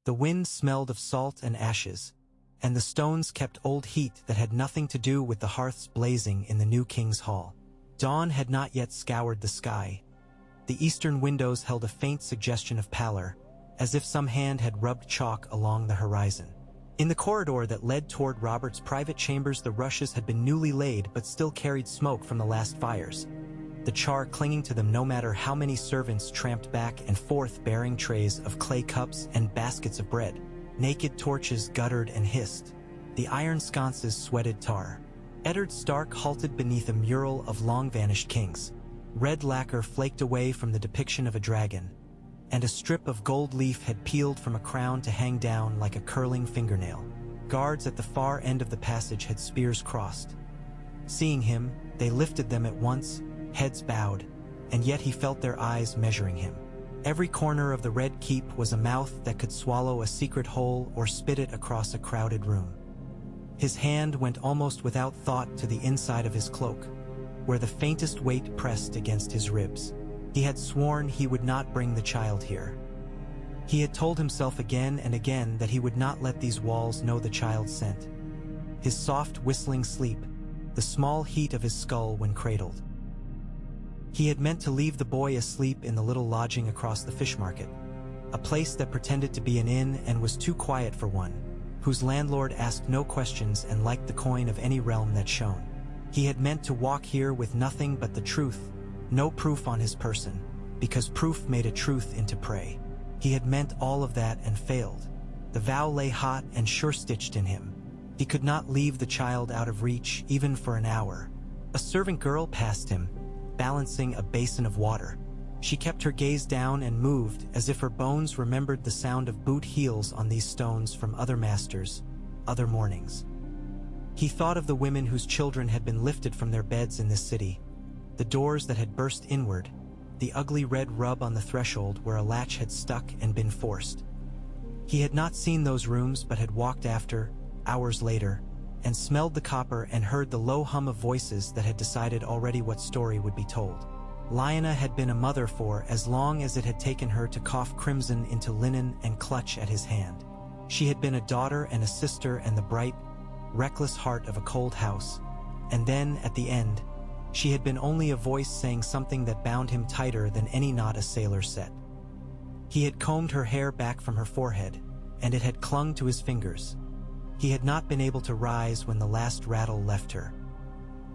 The wind smelled of salt and ashes, and the stones kept old heat that had nothing to do with the hearths blazing in the new king's hall. Dawn had not yet scoured the sky. The eastern windows held a faint suggestion of pallor, as if some hand had rubbed chalk along the horizon. In the corridor that led toward Robert's private chambers, the rushes had been newly laid but still carried smoke from the last fires, the char clinging to them no matter how many servants tramped back and forth bearing trays of clay cups and baskets of bread. Naked torches guttered and hissed. The iron sconces sweated tar. Eddard Stark halted beneath a mural of long-vanished kings. Red lacquer flaked away from the depiction of a dragon, and a strip of gold leaf had peeled from a crown to hang down like a curling fingernail. Guards at the far end of the passage had spears crossed. Seeing him, they lifted them at once, heads bowed, and yet he felt their eyes measuring him. Every corner of the Red Keep was a mouth that could swallow a secret whole or spit it across a crowded room. His hand went almost without thought to the inside of his cloak, where the faintest weight pressed against his ribs. He had sworn he would not bring the child here. He had told himself again and again that he would not let these walls know the child's scent. His soft whistling sleep, the small heat of his skull when cradled. He had meant to leave the boy asleep in the little lodging across the fish market, a place that pretended to be an inn and was too quiet for one, whose landlord asked no questions and liked the coin of any realm that shone. He had meant to walk here with nothing but the truth, no proof on his person, because proof made a truth into prey. He had meant all of that and failed. The vow lay hot and sure-stitched in him. He could not leave the child out of reach, even for an hour. A servant girl passed him, balancing a basin of water. She kept her gaze down and moved as if her bones remembered the sound of boot heels on these stones from other masters, other mornings. He thought of the women whose children had been lifted from their beds in this city, the doors that had burst inward, the ugly red rub on the threshold where a latch had stuck and been forced. He had not seen those rooms but had walked after, hours later, and smelled the copper and heard the low hum of voices that had decided already what story would be told. Lyanna had been a mother for as long as it had taken her to cough crimson into linen and clutch at his hand. She had been a daughter and a sister and the bright, reckless heart of a cold house, and then, at the end, she had been only a voice saying something that bound him tighter than any knot a sailor set. He had combed her hair back from her forehead, and it had clung to his fingers. He had not been able to rise when the last rattle left her.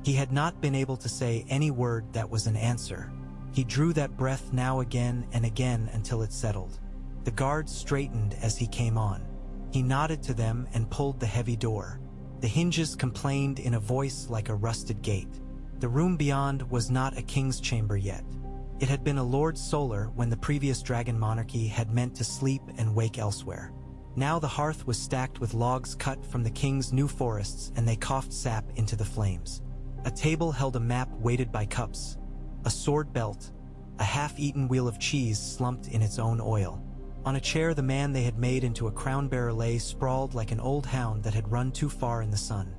He had not been able to say any word that was an answer. He drew that breath now again and again until it settled. The guards straightened as he came on. He nodded to them and pulled the heavy door. The hinges complained in a voice like a rusted gate. The room beyond was not a king's chamber yet. It had been a Lord Solar when the previous dragon monarchy had meant to sleep and wake elsewhere. Now the hearth was stacked with logs cut from the king's new forests, and they coughed sap into the flames. A table held a map weighted by cups, a sword belt, a half-eaten wheel of cheese slumped in its own oil. On a chair the man they had made into a crown-bearer lay sprawled like an old hound that had run too far in the sun.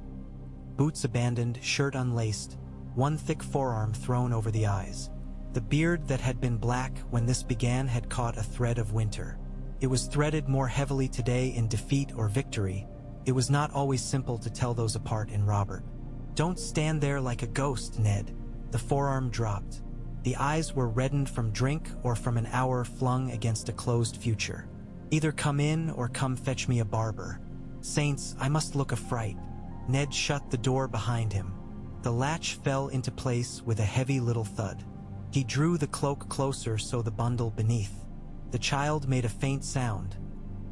Boots abandoned, shirt unlaced, one thick forearm thrown over the eyes. The beard that had been black when this began had caught a thread of winter. It was threaded more heavily today in defeat or victory. It was not always simple to tell those apart in Robert. "Don't stand there like a ghost, Ned." The forearm dropped. The eyes were reddened from drink or from an hour flung against a closed future. "Either come in or come fetch me a barber. Saints, I must look a fright." Ned shut the door behind him. The latch fell into place with a heavy little thud. He drew the cloak closer so the bundle beneath. The child made a faint sound,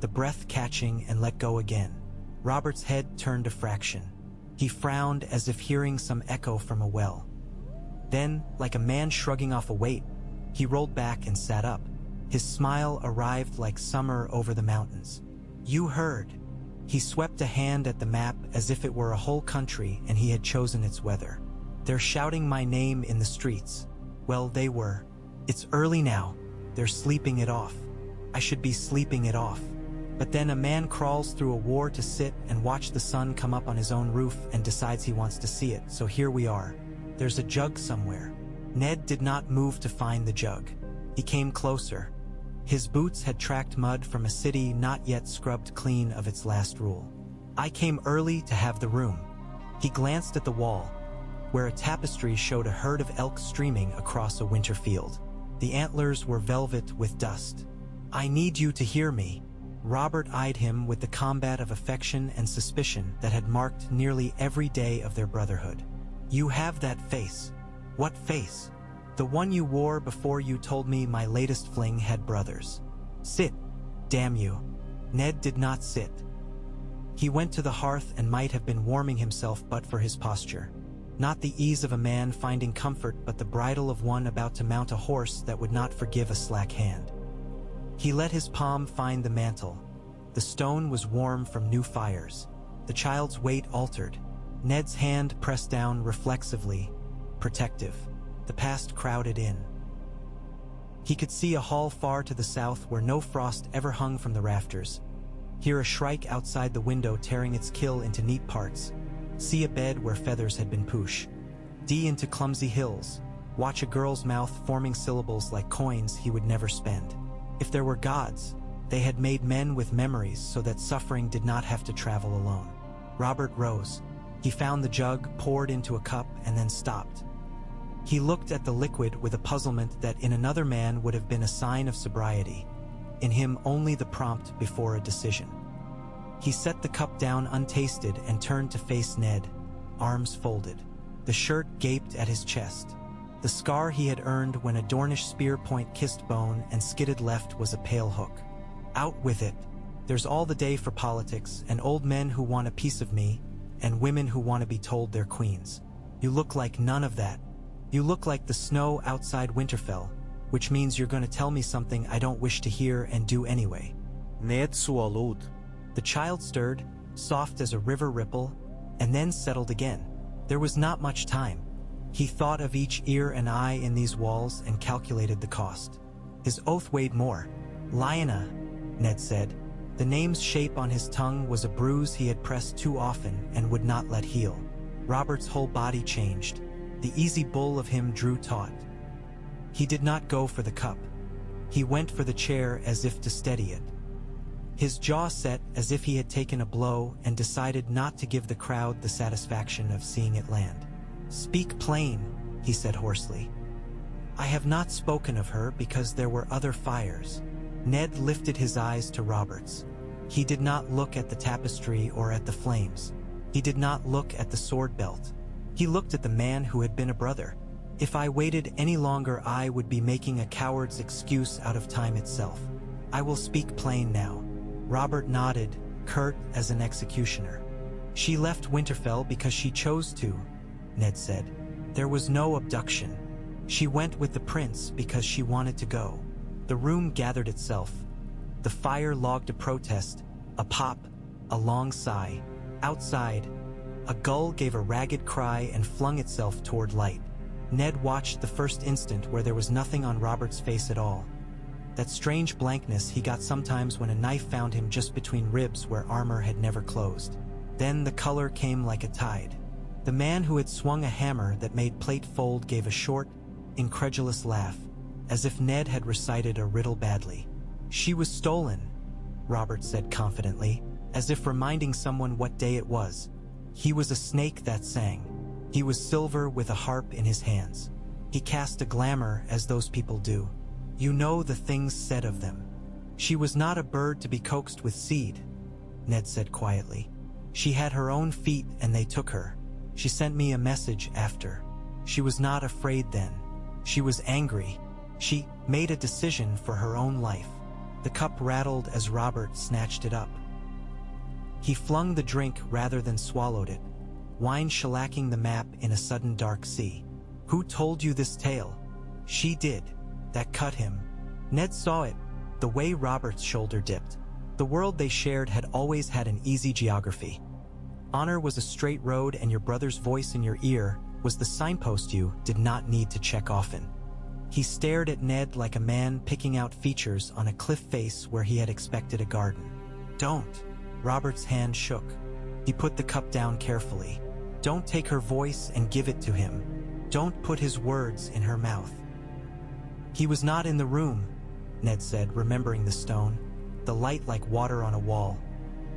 the breath catching and let go again. Robert's head turned a fraction. He frowned as if hearing some echo from a well. Then, like a man shrugging off a weight, he rolled back and sat up. His smile arrived like summer over the mountains. "You heard." He swept a hand at the map as if it were a whole country and he had chosen its weather. "They're shouting my name in the streets." Well, they were. "It's early now. They're sleeping it off. I should be sleeping it off." But then a man crawls through a war to sit and watch the sun come up on his own roof and decides he wants to see it, so here we are. There's a jug somewhere. Ned did not move to find the jug. He came closer. His boots had tracked mud from a city not yet scrubbed clean of its last rule. I came early to have the room. He glanced at the wall, where a tapestry showed a herd of elk streaming across a winter field. The antlers were velvet with dust. I need you to hear me. Robert eyed him with the combat of affection and suspicion that had marked nearly every day of their brotherhood. You have that face. What face? The one you wore before you told me my latest fling had brothers. Sit, damn you. Ned did not sit. He went to the hearth and might have been warming himself but for his posture. Not the ease of a man finding comfort, but the bridle of one about to mount a horse that would not forgive a slack hand. He let his palm find the mantle. The stone was warm from new fires. The child's weight altered. Ned's hand pressed down reflexively, protective. The past crowded in. He could see a hall far to the south where no frost ever hung from the rafters. Hear a shrike outside the window tearing its kill into neat parts. See a bed where feathers had been poosh. D into clumsy hills. Watch a girl's mouth forming syllables like coins he would never spend. If there were gods, they had made men with memories so that suffering did not have to travel alone. Robert rose. He found the jug, poured into a cup, and then stopped. He looked at the liquid with a puzzlement that in another man would have been a sign of sobriety. In him only the prompt before a decision. He set the cup down untasted and turned to face Ned, arms folded. The shirt gaped at his chest. The scar he had earned when a Dornish spear point kissed bone and skidded left was a pale hook. Out with it. There's all the day for politics, and old men who want a piece of me, and women who want to be told they're queens. You look like none of that. You look like the snow outside Winterfell, which means you're going to tell me something I don't wish to hear and do anyway. Ned swallowed. The child stirred, soft as a river ripple, and then settled again. There was not much time. He thought of each ear and eye in these walls and calculated the cost. His oath weighed more. Lyanna, Ned said. The name's shape on his tongue was a bruise he had pressed too often and would not let heal. Robert's whole body changed. The easy bull of him drew taut. He did not go for the cup. He went for the chair as if to steady it. His jaw set as if he had taken a blow and decided not to give the crowd the satisfaction of seeing it land. Speak plain, he said hoarsely. I have not spoken of her because there were other fires. Ned lifted his eyes to Robert's. He did not look at the tapestry or at the flames. He did not look at the sword belt. He looked at the man who had been a brother. If I waited any longer, I would be making a coward's excuse out of time itself. I will speak plain now. Robert nodded, curt as an executioner. She left Winterfell because she chose to, Ned said. There was no abduction. She went with the prince because she wanted to go. The room gathered itself. The fire logged a protest, a pop, a long sigh. Outside, a gull gave a ragged cry and flung itself toward light. Ned watched the first instant where there was nothing on Robert's face at all. That strange blankness he got sometimes when a knife found him just between ribs where armor had never closed. Then the color came like a tide. The man who had swung a hammer that made plate fold gave a short, incredulous laugh, as if Ned had recited a riddle badly. She was stolen, Robert said confidently, as if reminding someone what day it was. He was a snake that sang. He was silver with a harp in his hands. He cast a glamour as those people do. You know the things said of them. She was not a bird to be coaxed with seed, Ned said quietly. She had her own feet and they took her. She sent me a message after. She was not afraid then. She was angry. She made a decision for her own life. The cup rattled as Robert snatched it up. He flung the drink rather than swallowed it, wine shellacking the map in a sudden dark sea. Who told you this tale? She did. That cut him. Ned saw it, the way Robert's shoulder dipped. The world they shared had always had an easy geography. Honor was a straight road, and your brother's voice in your ear was the signpost you did not need to check often. He stared at Ned like a man picking out features on a cliff face where he had expected a garden. Don't. Robert's hand shook. He put the cup down carefully. Don't take her voice and give it to him. Don't put his words in her mouth. He was not in the room, Ned said, remembering the stone. The light like water on a wall.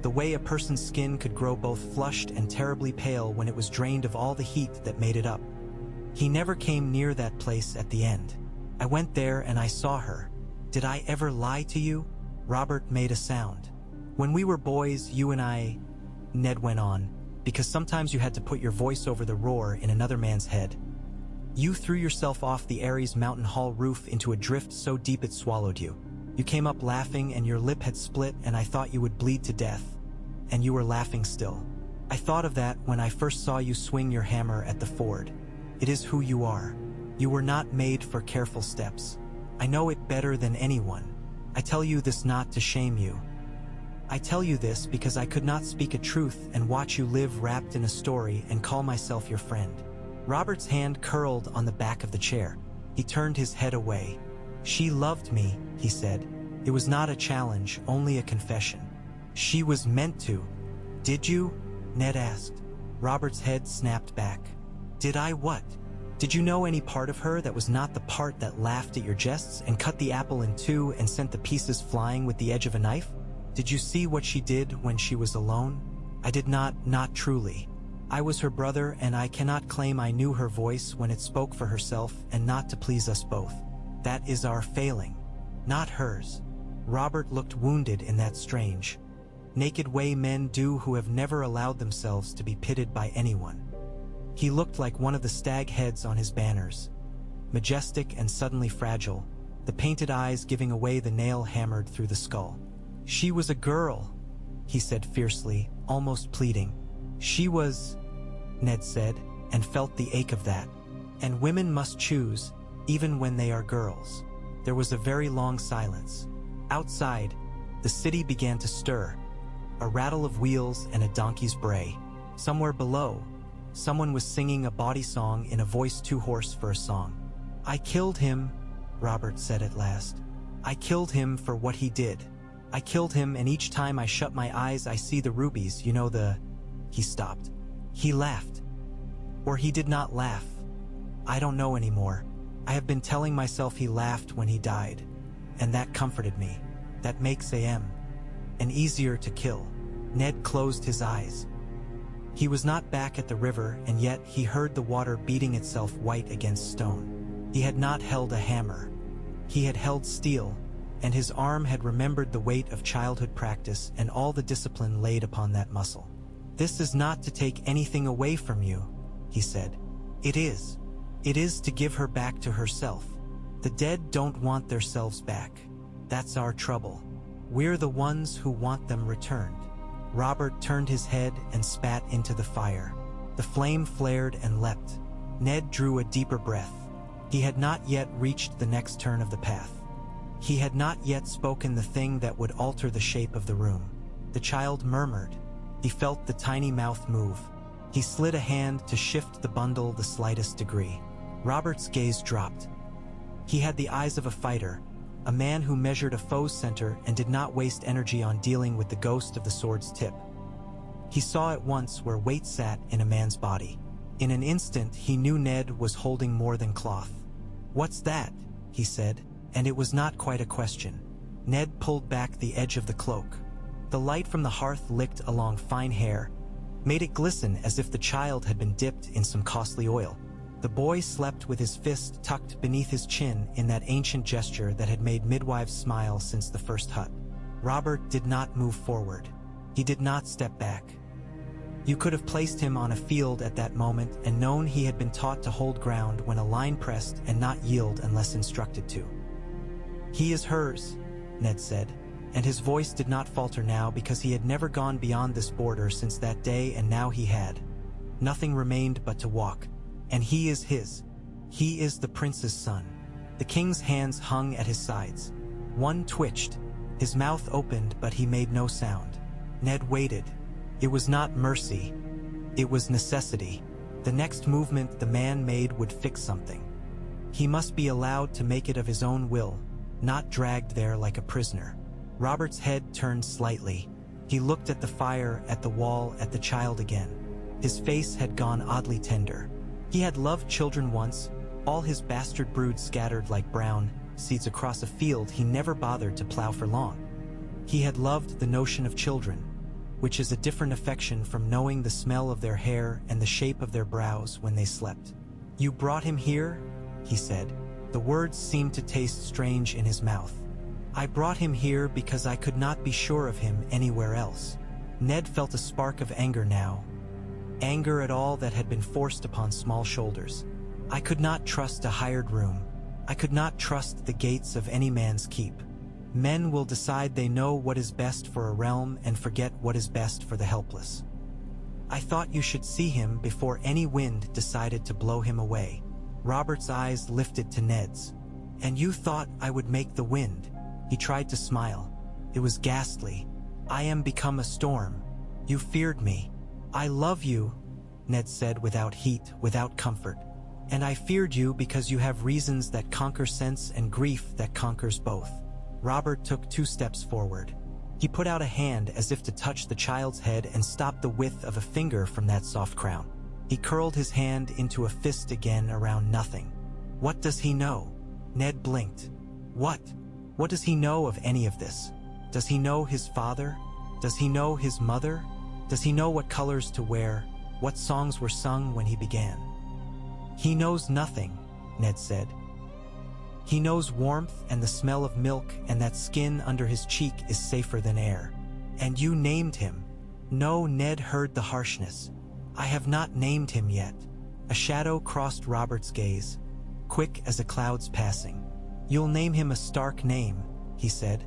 The way a person's skin could grow both flushed and terribly pale when it was drained of all the heat that made it up. He never came near that place at the end. I went there and I saw her. Did I ever lie to you? Robert made a sound. When we were boys, you and I, Ned went on, because sometimes you had to put your voice over the roar in another man's head. You threw yourself off the Ares Mountain Hall roof into a drift so deep it swallowed you. You came up laughing and your lip had split and I thought you would bleed to death. And you were laughing still. I thought of that when I first saw you swing your hammer at the ford. It is who you are. You were not made for careful steps. I know it better than anyone. I tell you this not to shame you. I tell you this because I could not speak a truth and watch you live wrapped in a story and call myself your friend. Robert's hand curled on the back of the chair. He turned his head away. She loved me, he said. It was not a challenge, only a confession. She was meant to. Did you? Ned asked. Robert's head snapped back. Did I what? Did you know any part of her that was not the part that laughed at your jests and cut the apple in two and sent the pieces flying with the edge of a knife? Did you see what she did when she was alone? I did not truly. I was her brother and I cannot claim I knew her voice when it spoke for herself and not to please us both. That is our failing, not hers. Robert looked wounded in that strange, naked way men do who have never allowed themselves to be pitied by anyone. He looked like one of the stag heads on his banners, majestic and suddenly fragile, the painted eyes giving away the nail hammered through the skull. She was a girl, he said fiercely, almost pleading. She was, Ned said, and felt the ache of that. And women must choose, even when they are girls. There was a very long silence. Outside, the city began to stir. A rattle of wheels and a donkey's bray. Somewhere below, someone was singing a bawdy song in a voice too hoarse for a song. I killed him, Robert said at last. I killed him for what he did. I killed him, and each time I shut my eyes I see the rubies, you know the... He stopped. He laughed. Or he did not laugh. I don't know anymore. I have been telling myself he laughed when he died. And that comforted me. That makes an easier to kill. Ned closed his eyes. He was not back at the river, and yet he heard the water beating itself white against stone. He had not held a hammer. He had held steel, and his arm had remembered the weight of childhood practice and all the discipline laid upon that muscle. This is not to take anything away from you, he said. It is. It is to give her back to herself. The dead don't want theirselves back. That's our trouble. We're the ones who want them returned. Robert turned his head and spat into the fire. The flame flared and leapt. Ned drew a deeper breath. He had not yet reached the next turn of the path. He had not yet spoken the thing that would alter the shape of the room. The child murmured. He felt the tiny mouth move. He slid a hand to shift the bundle the slightest degree. Robert's gaze dropped. He had the eyes of a fighter, a man who measured a foe's center and did not waste energy on dealing with the ghost of the sword's tip. He saw at once where weight sat in a man's body. In an instant, he knew Ned was holding more than cloth. "What's that?" he said, and it was not quite a question. Ned pulled back the edge of the cloak. The light from the hearth licked along fine hair, made it glisten as if the child had been dipped in some costly oil. The boy slept with his fist tucked beneath his chin in that ancient gesture that had made midwives smile since the first hut. Robert did not move forward. He did not step back. You could have placed him on a field at that moment and known he had been taught to hold ground when a line pressed and not yield unless instructed to. "He is hers," Ned said, and his voice did not falter now because he had never gone beyond this border since that day, and now he had. Nothing remained but to walk. And he is his. He is the prince's son. The king's hands hung at his sides. One twitched. His mouth opened, but he made no sound. Ned waited. It was not mercy. It was necessity. The next movement the man made would fix something. He must be allowed to make it of his own will, not dragged there like a prisoner. Robert's head turned slightly. He looked at the fire, at the wall, at the child again. His face had gone oddly tender. He had loved children once, all his bastard brood scattered like brown, seeds across a field he never bothered to plow for long. He had loved the notion of children, which is a different affection from knowing the smell of their hair and the shape of their brows when they slept. "You brought him here?" he said. The words seemed to taste strange in his mouth. "I brought him here because I could not be sure of him anywhere else." Ned felt a spark of anger now. Anger at all that had been forced upon small shoulders. "I could not trust a hired room. I could not trust the gates of any man's keep. Men will decide they know what is best for a realm and forget what is best for the helpless. I thought you should see him before any wind decided to blow him away." Robert's eyes lifted to Ned's. "And you thought I would make the wind?" He tried to smile. It was ghastly. "I am become a storm. You feared me." "I love you," Ned said without heat, without comfort. "And I feared you because you have reasons that conquer sense and grief that conquers both." Robert took 2 steps forward. He put out a hand as if to touch the child's head and stop the width of a finger from that soft crown. He curled his hand into a fist again around nothing. "What does he know?" Ned blinked. What? What does he know of any of this? Does he know his father? Does he know his mother? Does he know what colors to wear? What songs were sung when he began? "He knows nothing," Ned said. "He knows warmth and the smell of milk, and that skin under his cheek is safer than air. And you named him." "No," Ned heard the harshness. "I have not named him yet." A shadow crossed Robert's gaze, quick as a cloud's passing. "You'll name him a Stark name," he said,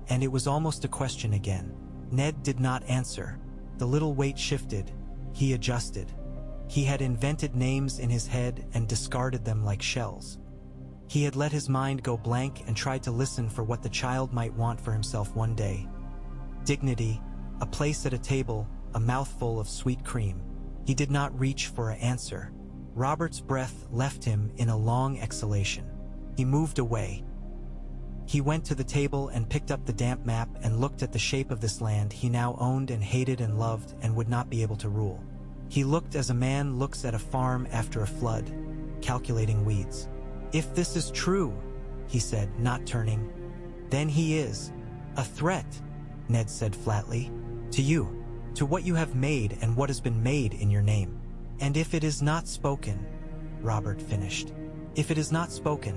and it was almost a question again. Ned did not answer. The little weight shifted. He adjusted. He had invented names in his head and discarded them like shells. He had let his mind go blank and tried to listen for what the child might want for himself one day. Dignity, a place at a table, a mouthful of sweet cream. He did not reach for an answer. Robert's breath left him in a long exhalation. He moved away. He went to the table and picked up the damp map and looked at the shape of this land he now owned and hated and loved and would not be able to rule. He looked as a man looks at a farm after a flood, calculating weeds. "If this is true," he said, not turning, "then he is a threat," Ned said flatly. "To you, to what you have made and what has been made in your name. And if it is not spoken," Robert finished. "If it is not spoken,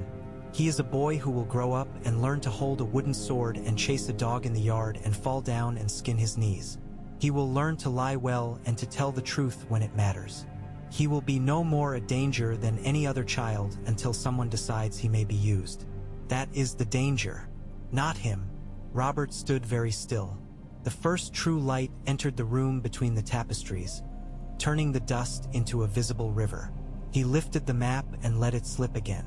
he is a boy who will grow up and learn to hold a wooden sword and chase a dog in the yard and fall down and skin his knees. He will learn to lie well and to tell the truth when it matters. He will be no more a danger than any other child until someone decides he may be used. That is the danger, not him." Robert stood very still. The first true light entered the room between the tapestries, turning the dust into a visible river. He lifted the map and let it slip again.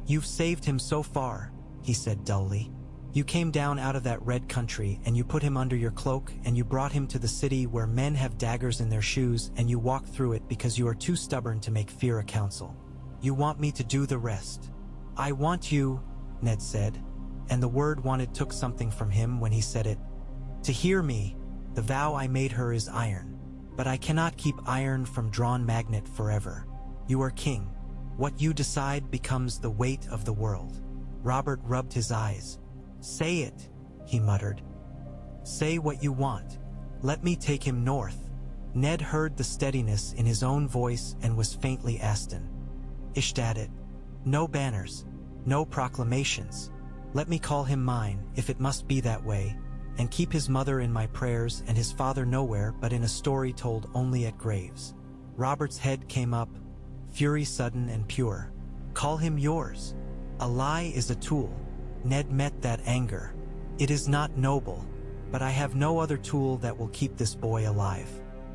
"You've saved him so far," he said dully. "You came down out of that red country and you put him under your cloak and you brought him to the city where men have daggers in their shoes and you walked through it because you are too stubborn to make fear a counsel. You want me to do the rest." "I want you," Ned said, and the word wanted took something from him when he said it, "to hear me. The vow I made her is iron, but I cannot keep iron from drawn magnet forever. You are king. What you decide becomes the weight of the world." Robert rubbed his eyes. "Say it," he muttered. "Say what you want. Let me take him north." Ned heard the steadiness in his own voice and was faintly Aston. "Ishtat, no banners, no proclamations. Let me call him mine, if it must be that way, and keep his mother in my prayers and his father nowhere but in a story told only at graves." Robert's head came up, fury sudden and pure. "Call him yours. A lie is a tool." Ned met that anger. "It is not noble, but I have no other tool that will keep this boy alive.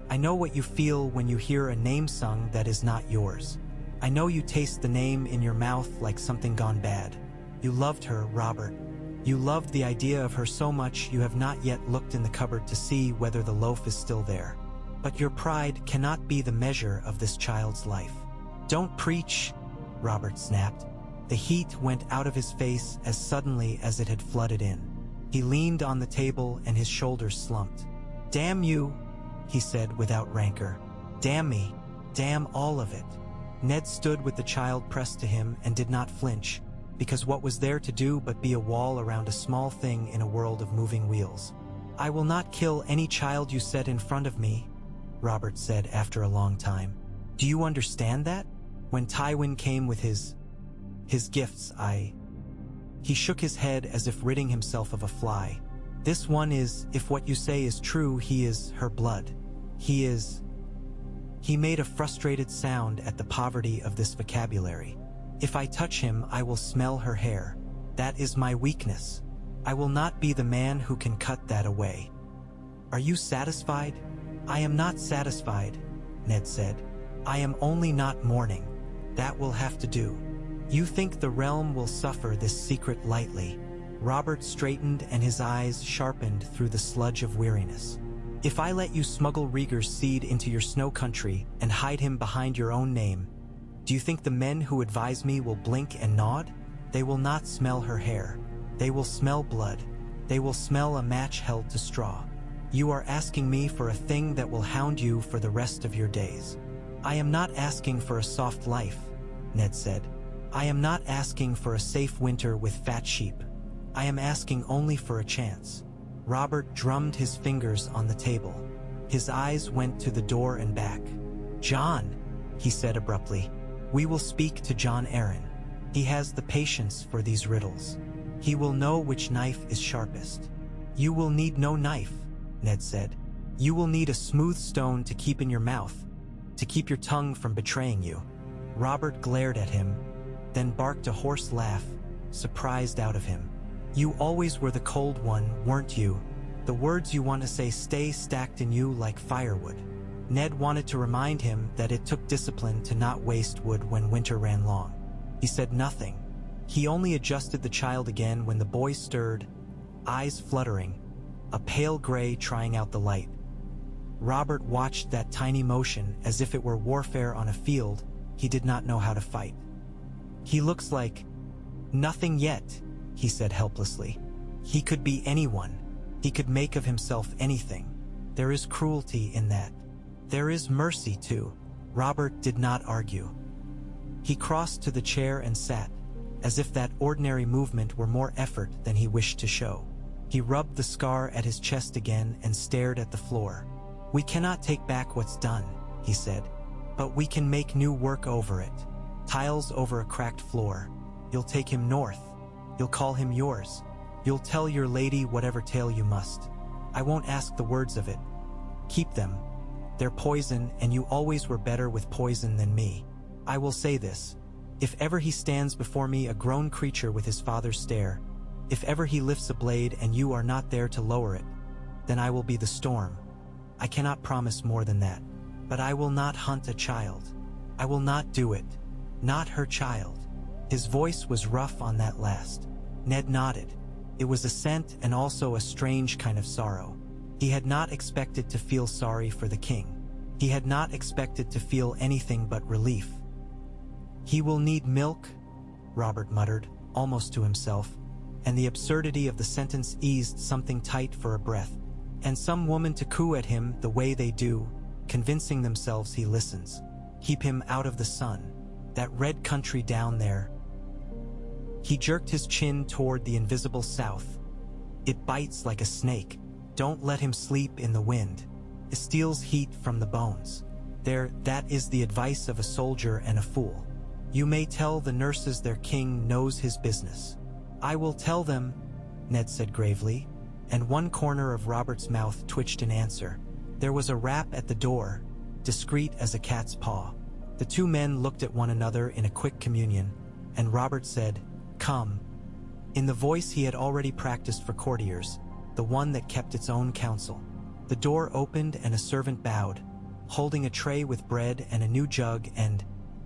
I know what you feel when you hear a name sung that is not yours. I know you taste the name in your mouth like something gone bad. You loved her, Robert. You loved the idea of her so much you have not yet looked in the cupboard to see whether the loaf is still there. But your pride cannot be the measure of this child's life." "Don't preach," Robert snapped. The heat went out of his face as suddenly as it had flooded in. He leaned on the table and his shoulders slumped. "Damn you," he said without rancor. "Damn me. Damn all of it." Ned stood with the child pressed to him and did not flinch. because what was there to do but be a wall around a small thing in a world of moving wheels? "I will not kill any child you set in front of me," Robert said after a long time. "Do you understand that? When Tywin came with his gifts, He shook his head as if ridding himself of a fly. "This one is, if what you say is true, he is her blood. He is..." He made a frustrated sound at the poverty of this vocabulary. "If I touch him, I will smell her hair. That is my weakness. I will not be the man who can cut that away." "Are you satisfied?" "I am not satisfied," Ned said. "I am only not mourning. That will have to do." "You think the realm will suffer this secret lightly?" Robert straightened and his eyes sharpened through the sludge of weariness. "If I let you smuggle Rhaegar's seed into your snow country and hide him behind your own name, do you think the men who advise me will blink and nod? They will not smell her hair. They will smell blood. They will smell a match held to straw. You are asking me for a thing that will hound you for the rest of your days." "I am not asking for a soft life," Ned said. "I am not asking for a safe winter with fat sheep. I am asking only for a chance." Robert drummed his fingers on the table. His eyes went to the door and back. "Jon," he said abruptly, "we will speak to Jon Arryn. He has the patience for these riddles. He will know which knife is sharpest." "You will need no knife," Ned said. "You will need a smooth stone to keep in your mouth, to keep your tongue from betraying you." Robert glared at him, then barked a hoarse laugh, surprised out of him. "You always were the cold one, weren't you? The words you want to say stay stacked in you like firewood." Ned wanted to remind him that it took discipline to not waste wood when winter ran long. He said nothing. He only adjusted the child again when the boy stirred, eyes fluttering, a pale gray trying out the light. Robert watched that tiny motion as if it were warfare on a field he did not know how to fight. "He looks like nothing yet," he said helplessly. "He could be anyone. He could make of himself anything. There is cruelty in that. There is mercy too." Robert did not argue. He crossed to the chair and sat, as if that ordinary movement were more effort than he wished to show. He rubbed the scar at his chest again and stared at the floor. "We cannot take back what's done," he said, "but we can make new work over it. Tiles over a cracked floor. You'll take him north. You'll call him yours. You'll tell your lady whatever tale you must. I won't ask the words of it. Keep them. They're poison, and you always were better with poison than me. I will say this. If ever he stands before me a grown creature with his father's stare, if ever he lifts a blade and you are not there to lower it, then I will be the storm. I cannot promise more than that. But I will not hunt a child. I will not do it. Not her child." His voice was rough on that last. Ned nodded. It was assent and also a strange kind of sorrow. He had not expected to feel sorry for the king. He had not expected to feel anything but relief. "He will need milk," Robert muttered, almost to himself, and the absurdity of the sentence eased something tight for a breath. "And some woman to coo at him the way they do, convincing themselves he listens. Keep him out of the sun. That red country down there." He jerked his chin toward the invisible south. "It bites like a snake. Don't let him sleep in the wind. It steals heat from the bones. That is the advice of a soldier and a fool. You may tell the nurses their king knows his business." "I will tell them," Ned said gravely, and one corner of Robert's mouth twitched in answer. There was a rap at the door, discreet as a cat's paw. The two men looked at one another in a quick communion, and Robert said, "Come," in the voice he had already practiced for courtiers, the one that kept its own counsel. The door opened and a servant bowed, holding a tray with bread and a new jug and,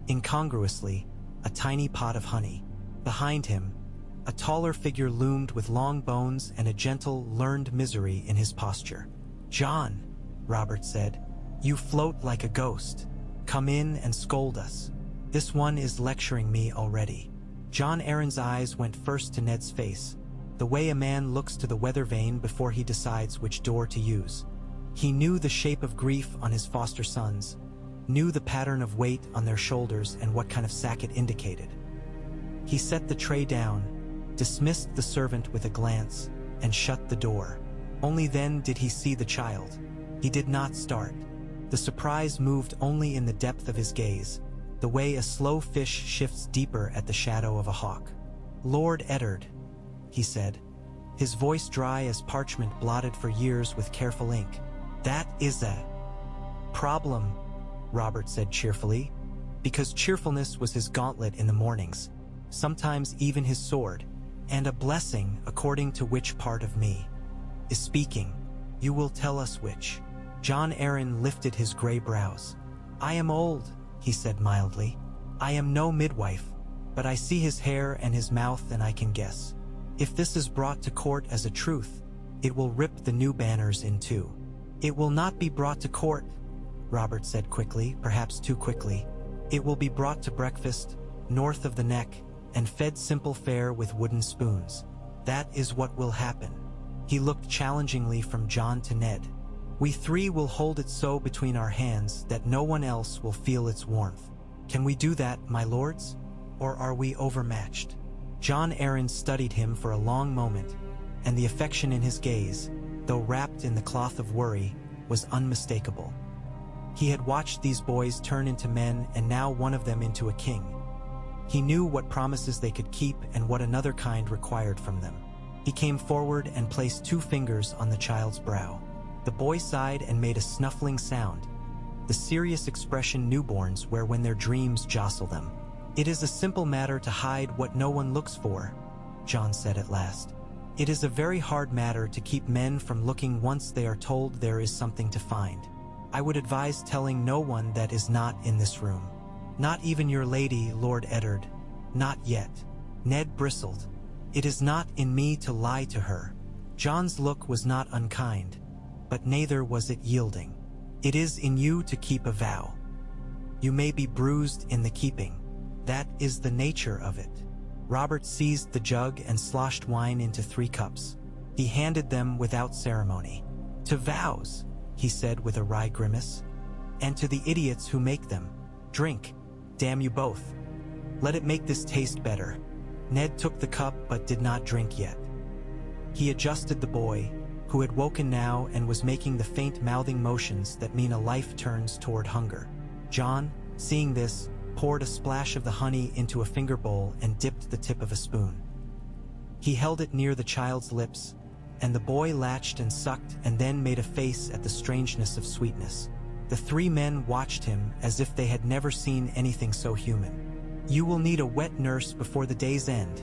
incongruously, a tiny pot of honey. Behind him, a taller figure loomed with long bones and a gentle, learned misery in his posture. "Jon," Robert said, "you float like a ghost. Come in and scold us. This one is lecturing me already." Jon Arryn's eyes went first to Ned's face, the way a man looks to the weather vane before he decides which door to use. He knew the shape of grief on his foster sons, knew the pattern of weight on their shoulders and what kind of sack it indicated. He set the tray down, dismissed the servant with a glance, and shut the door. Only then did he see the child. He did not start. The surprise moved only in the depth of his gaze, the way a slow fish shifts deeper at the shadow of a hawk. "Lord Eddard," he said, his voice dry as parchment blotted for years with careful ink. "That is a problem," Robert said cheerfully, because cheerfulness was his gauntlet in the mornings, sometimes even his sword, "and a blessing according to which part of me is speaking. You will tell us which." Jon Arryn lifted his gray brows. "I am old," he said mildly. "I am no midwife, but I see his hair and his mouth and I can guess. If this is brought to court as a truth, it will rip the new banners in two." "It will not be brought to court," Robert said quickly, perhaps too quickly. "It will be brought to breakfast, north of the neck, and fed simple fare with wooden spoons. That is what will happen." He looked challengingly from Jon to Ned. "We three will hold it so between our hands that no one else will feel its warmth. Can we do that, my lords? Or are we overmatched?" Jon Arryn studied him for a long moment, and the affection in his gaze, though wrapped in the cloth of worry, was unmistakable. He had watched these boys turn into men and now one of them into a king. He knew what promises they could keep and what another kind required from them. He came forward and placed 2 fingers on the child's brow. The boy sighed and made a snuffling sound, the serious expression newborns wear when their dreams jostle them. "It is a simple matter to hide what no one looks for," Jon said at last. "It is a very hard matter to keep men from looking once they are told there is something to find. I would advise telling no one that is not in this room. Not even your lady, Lord Eddard. Not yet." Ned bristled. "It is not in me to lie to her." Jon's look was not unkind, but neither was it yielding. "It is in you to keep a vow. You may be bruised in the keeping. That is the nature of it." Robert seized the jug and sloshed wine into 3 cups. He handed them without ceremony. "To vows," he said with a wry grimace, "and to the idiots who make them. Drink, damn you both. Let it make this taste better." Ned took the cup but did not drink yet. He adjusted the boy, who had woken now and was making the faint mouthing motions that mean a life turns toward hunger. Jon, seeing this, poured a splash of the honey into a finger bowl and dipped the tip of a spoon. He held it near the child's lips, and the boy latched and sucked and then made a face at the strangeness of sweetness. The 3 men watched him as if they had never seen anything so human. "You will need a wet nurse before the day's end,"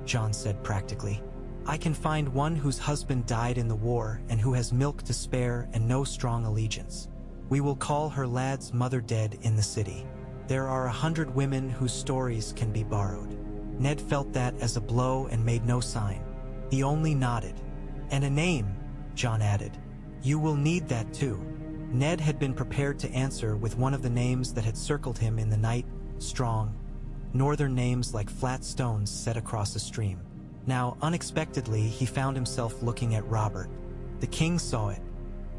Jon said practically. "I can find one whose husband died in the war and who has milk to spare and no strong allegiance. We will call her lad's mother dead in the city. There are 100 women whose stories can be borrowed." Ned felt that as a blow and made no sign. He only nodded. "And a name," Jon added. "You will need that too." Ned had been prepared to answer with one of the names that had circled him in the night, strong, northern names like flat stones set across a stream. Now, unexpectedly, he found himself looking at Robert. The king saw it.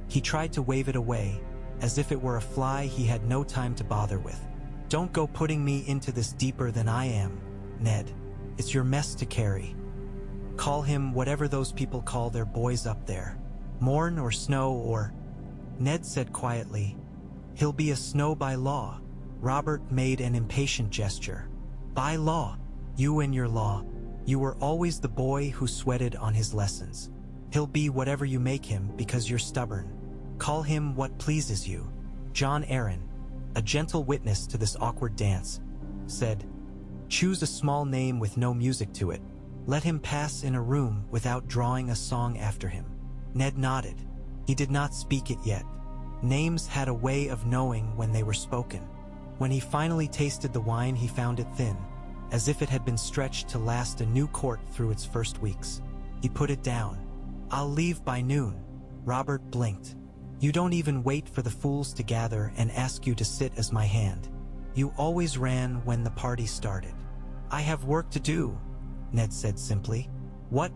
He tried to wave it away, as if it were a fly he had no time to bother with. "Don't go putting me into this deeper than I am, Ned. It's your mess to carry. Call him whatever those people call their boys up there. Morn or Snow or—" Ned said quietly, "He'll be a Snow by law." Robert made an impatient gesture. "By law? You and your law. You were always the boy who sweated on his lessons. He'll be whatever you make him because you're stubborn. Call him what pleases you." Jon Arryn, a gentle witness to this awkward dance, said, "Choose a small name with no music to it. Let him pass in a room without drawing a song after him." Ned nodded. He did not speak it yet. Names had a way of knowing when they were spoken. When he finally tasted the wine, he found it thin, as if it had been stretched to last a new court through its first weeks. He put it down. "I'll leave by noon." Robert blinked. "You don't even wait for the fools to gather and ask you to sit as my hand. You always ran when the party started." "I have work to do," Ned said simply. "What?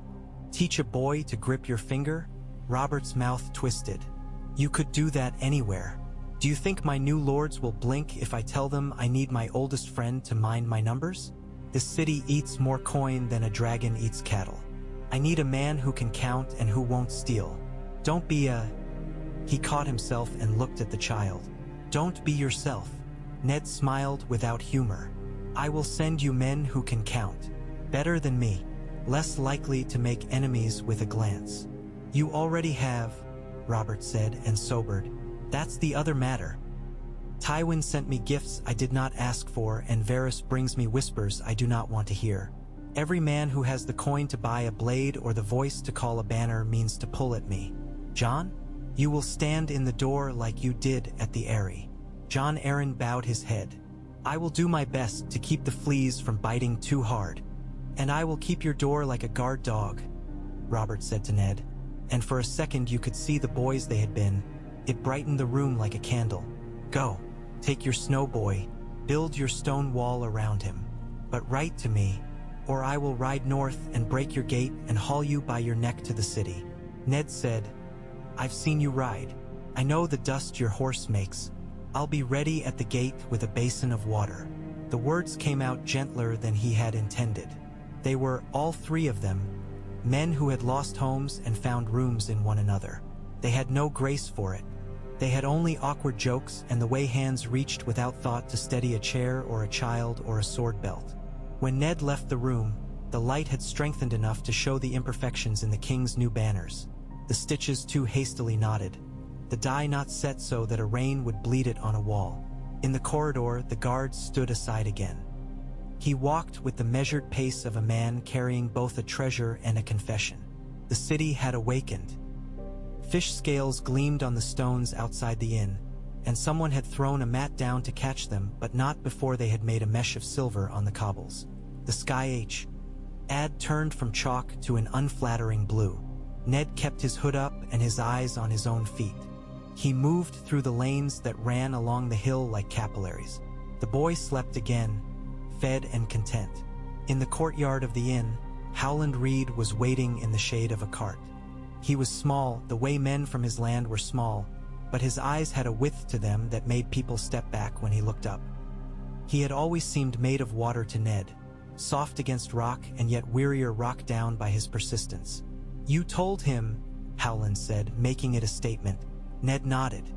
Teach a boy to grip your finger?" Robert's mouth twisted. "You could do that anywhere. Do you think my new lords will blink if I tell them I need my oldest friend to mind my numbers?" This city eats more coin than a dragon eats cattle. I need a man who can count and who won't steal. Don't be a... He caught himself and looked at the child. Don't be yourself. Ned smiled without humor. I will send you men who can count. Better than me. Less likely to make enemies with a glance. You already have, Robert said and sobered. That's the other matter. Tywin sent me gifts I did not ask for, and Varys brings me whispers I do not want to hear. Every man who has the coin to buy a blade or the voice to call a banner means to pull at me. Jon, you will stand in the door like you did at the Eyrie. Jon Arryn bowed his head. I will do my best to keep the fleas from biting too hard. And I will keep your door like a guard dog, Robert said to Ned. And for a second you could see the boys they had been. It brightened the room like a candle. Go, take your snow boy, build your stone wall around him. But write to me, or I will ride north and break your gate and haul you by your neck to the city. Ned said, I've seen you ride. I know the dust your horse makes. I'll be ready at the gate with a basin of water. The words came out gentler than he had intended. They were, all three of them, men who had lost homes and found rooms in one another. They had no grace for it. They had only awkward jokes and the way hands reached without thought to steady a chair or a child or a sword belt. When Ned left the room, the light had strengthened enough to show the imperfections in the king's new banners. The stitches too hastily knotted. The dye not set so that a rain would bleed it on a wall. In the corridor, the guards stood aside again. He walked with the measured pace of a man carrying both a treasure and a confession. The city had awakened. Fish scales gleamed on the stones outside the inn, and someone had thrown a mat down to catch them, but not before they had made a mesh of silver on the cobbles. The sky Ad turned from chalk to an unflattering blue. Ned kept his hood up and his eyes on his own feet. He moved through the lanes that ran along the hill like capillaries. The boy slept again, fed and content. In the courtyard of the inn, Howland Reed was waiting in the shade of a cart. He was small, the way men from his land were small, but his eyes had a width to them that made people step back when he looked up. He had always seemed made of water to Ned, soft against rock and yet wearier rock down by his persistence. You told him, Howland said, making it a statement. Ned nodded.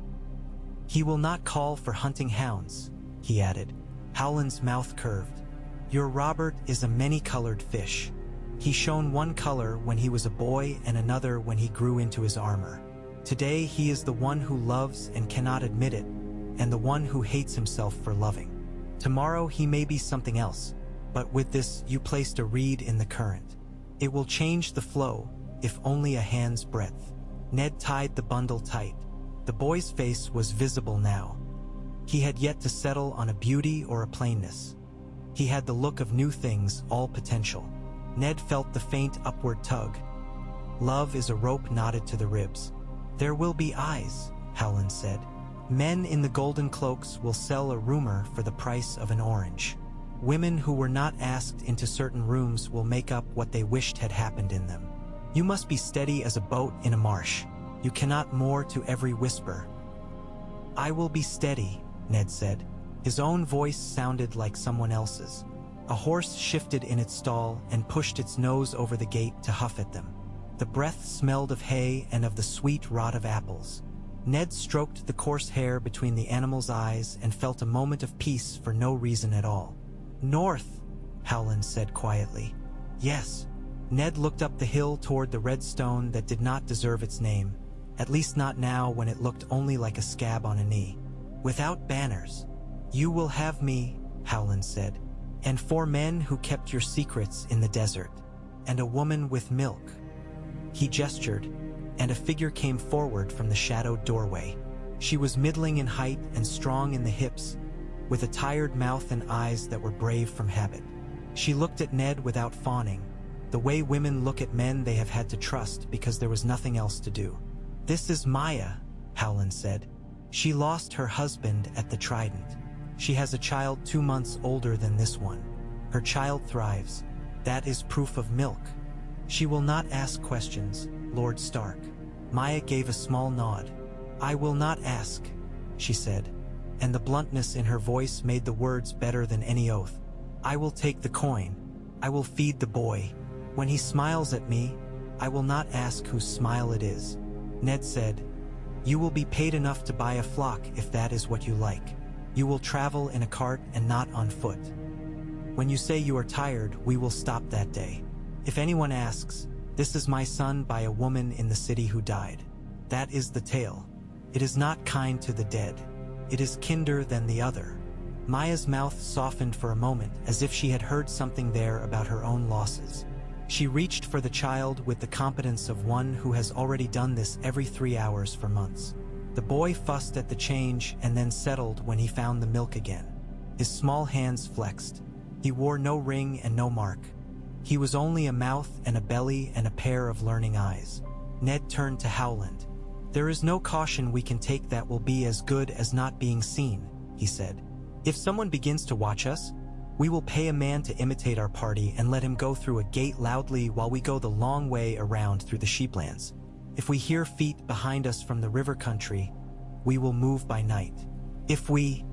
He will not call for hunting hounds, he added. Howland's mouth curved. Your Robert is a many-colored fish. He shone one color when he was a boy and another when he grew into his armor. Today he is the one who loves and cannot admit it, and the one who hates himself for loving. Tomorrow he may be something else, but with this you placed a reed in the current. It will change the flow, if only a hand's breadth. Ned tied the bundle tight. The boy's face was visible now. He had yet to settle on a beauty or a plainness. He had the look of new things, all potential. Ned felt the faint upward tug. Love is a rope knotted to the ribs. There will be eyes, Howland said. Men in the golden cloaks will sell a rumor for the price of an orange. Women who were not asked into certain rooms will make up what they wished had happened in them. You must be steady as a boat in a marsh. You cannot moor to every whisper. I will be steady, Ned said. His own voice sounded like someone else's. A horse shifted in its stall and pushed its nose over the gate to huff at them. The breath smelled of hay and of the sweet rot of apples. Ned stroked the coarse hair between the animal's eyes and felt a moment of peace for no reason at all. North, Howland said quietly. Yes. Ned looked up the hill toward the red stone that did not deserve its name, at least not now when it looked only like a scab on a knee. Without banners. You will have me, Howland said, and 4 men who kept your secrets in the desert, and a woman with milk. He gestured, and a figure came forward from the shadowed doorway. She was middling in height and strong in the hips, with a tired mouth and eyes that were brave from habit. She looked at Ned without fawning, the way women look at men they have had to trust because there was nothing else to do. This is Maya, Howland said. She lost her husband at the Trident. She has a child 2 months older than this one. Her child thrives. That is proof of milk. She will not ask questions, Lord Stark. Maya gave a small nod. I will not ask, she said, and the bluntness in her voice made the words better than any oath. I will take the coin. I will feed the boy. When he smiles at me, I will not ask whose smile it is." Ned said, "You will be paid enough to buy a flock if that is what you like. You will travel in a cart and not on foot. When you say you are tired, we will stop that day. If anyone asks, 'This is my son by a woman in the city who died.' That is the tale. It is not kind to the dead. It is kinder than the other." Maya's mouth softened for a moment, as if she had heard something there about her own losses. She reached for the child with the competence of one who has already done this every 3 hours for months. The boy fussed at the change and then settled when he found the milk again. His small hands flexed. He wore no ring and no mark. He was only a mouth and a belly and a pair of learning eyes. Ned turned to Howland. "There is no caution we can take that will be as good as not being seen," he said. "If someone begins to watch us, we will pay a man to imitate our party and let him go through a gate loudly while we go the long way around through the sheeplands. If we hear feet behind us from the river country, we will move by night. If we—"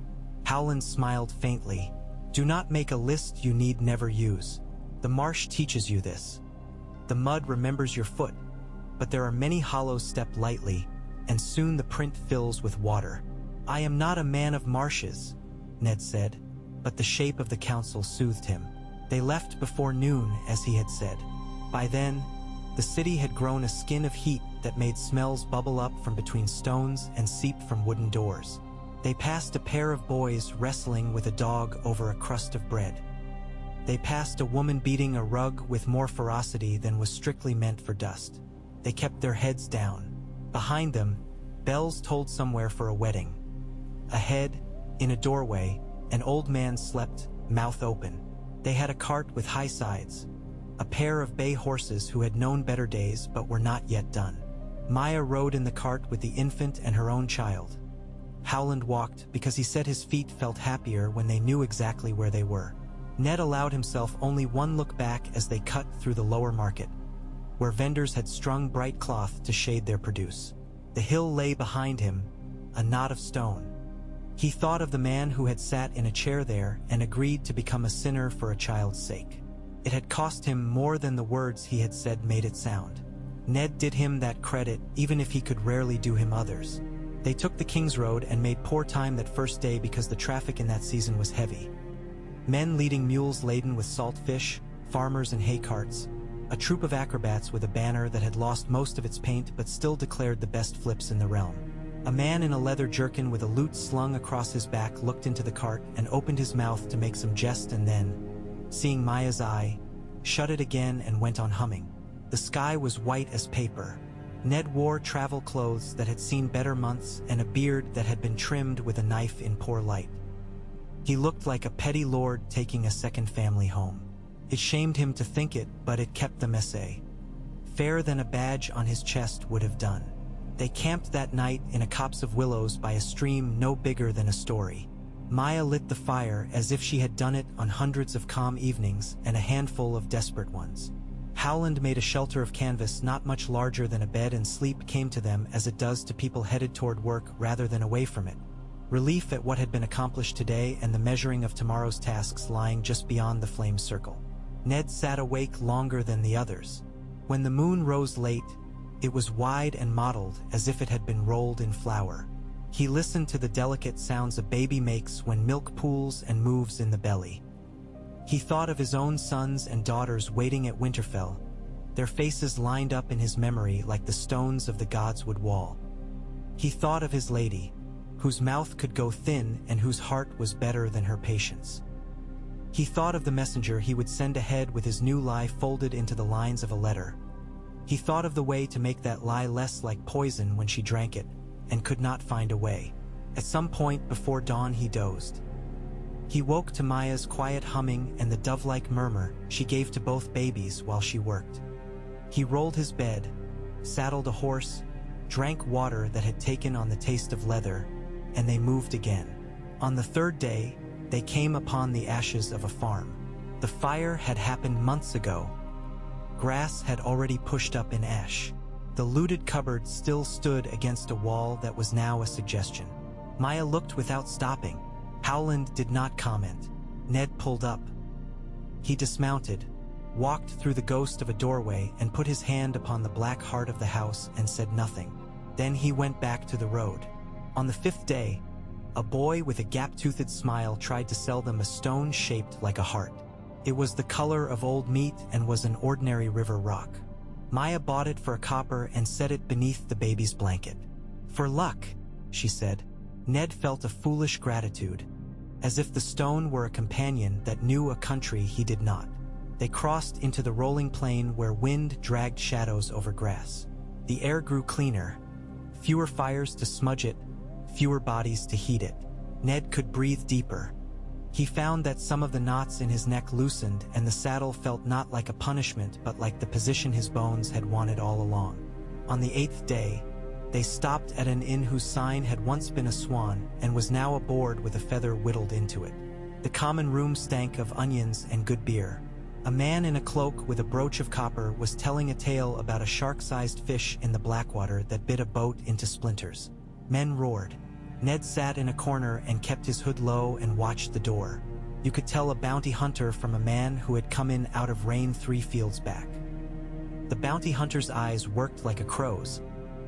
Howland smiled faintly. "Do not make a list you need never use. The marsh teaches you this. The mud remembers your foot, but there are many hollows. Step lightly, and soon the print fills with water." "I am not a man of marshes," Ned said, but the shape of the council soothed him. They left before noon, as he had said. By then, the city had grown a skin of heat that made smells bubble up from between stones and seep from wooden doors. They passed a pair of boys wrestling with a dog over a crust of bread. They passed a woman beating a rug with more ferocity than was strictly meant for dust. They kept their heads down. Behind them, bells tolled somewhere for a wedding. Ahead, in a doorway, an old man slept, mouth open. They had a cart with high sides, a pair of bay horses who had known better days but were not yet done. Maya rode in the cart with the infant and her own child. Howland walked because he said his feet felt happier when they knew exactly where they were. Ned allowed himself only one look back as they cut through the lower market, where vendors had strung bright cloth to shade their produce. The hill lay behind him, a knot of stone. He thought of the man who had sat in a chair there and agreed to become a sinner for a child's sake. It had cost him more than the words he had said made it sound. Ned did him that credit, even if he could rarely do him others. They took the King's Road and made poor time that first day because the traffic in that season was heavy. Men leading mules laden with salt fish, farmers in hay carts, a troupe of acrobats with a banner that had lost most of its paint but still declared the best flips in the realm. A man in a leather jerkin with a lute slung across his back looked into the cart and opened his mouth to make some jest and then, seeing Maya's eye, shut it again and went on humming. The sky was white as paper. Ned wore travel clothes that had seen better months and a beard that had been trimmed with a knife in poor light. He looked like a petty lord taking a second family home. It shamed him to think it, but it kept the messe. Fairer than a badge on his chest would have done. They camped that night in a copse of willows by a stream no bigger than a story. Maya lit the fire as if she had done it on hundreds of calm evenings and a handful of desperate ones. Howland made a shelter of canvas not much larger than a bed, and sleep came to them as it does to people headed toward work rather than away from it. Relief at what had been accomplished today and the measuring of tomorrow's tasks lying just beyond the flame circle. Ned sat awake longer than the others. When the moon rose late, it was wide and mottled as if it had been rolled in flour. He listened to the delicate sounds a baby makes when milk pools and moves in the belly. He thought of his own sons and daughters waiting at Winterfell, their faces lined up in his memory like the stones of the godswood wall. He thought of his lady, whose mouth could go thin and whose heart was better than her patience. He thought of the messenger he would send ahead with his new lie folded into the lines of a letter. He thought of the way to make that lie less like poison when she drank it, and could not find a way. At some point before dawn he dozed. He woke to Maya's quiet humming and the dove-like murmur she gave to both babies while she worked. He rolled his bed, saddled a horse, drank water that had taken on the taste of leather, and they moved again. On the third day, they came upon the ashes of a farm. The fire had happened months ago. Grass had already pushed up in ash. The looted cupboard still stood against a wall that was now a suggestion. Maya looked without stopping. Howland did not comment. Ned pulled up. He dismounted, walked through the ghost of a doorway and put his hand upon the black heart of the house and said nothing. Then he went back to the road. On the 5th day, a boy with a gap-toothed smile tried to sell them a stone shaped like a heart. It was the color of old meat and was an ordinary river rock. Maya bought it for a copper and set it beneath the baby's blanket. "For luck," she said. Ned felt a foolish gratitude, as if the stone were a companion that knew a country he did not. They crossed into the rolling plain where wind dragged shadows over grass. The air grew cleaner, fewer fires to smudge it, fewer bodies to heat it. Ned could breathe deeper. He found that some of the knots in his neck loosened and the saddle felt not like a punishment but like the position his bones had wanted all along. On the 8th day, they stopped at an inn whose sign had once been a swan and was now a board with a feather whittled into it. The common room stank of onions and good beer. A man in a cloak with a brooch of copper was telling a tale about a shark-sized fish in the Blackwater that bit a boat into splinters. Men roared. Ned sat in a corner and kept his hood low and watched the door. You could tell a bounty hunter from a man who had come in out of rain 3 fields back. The bounty hunter's eyes worked like a crow's,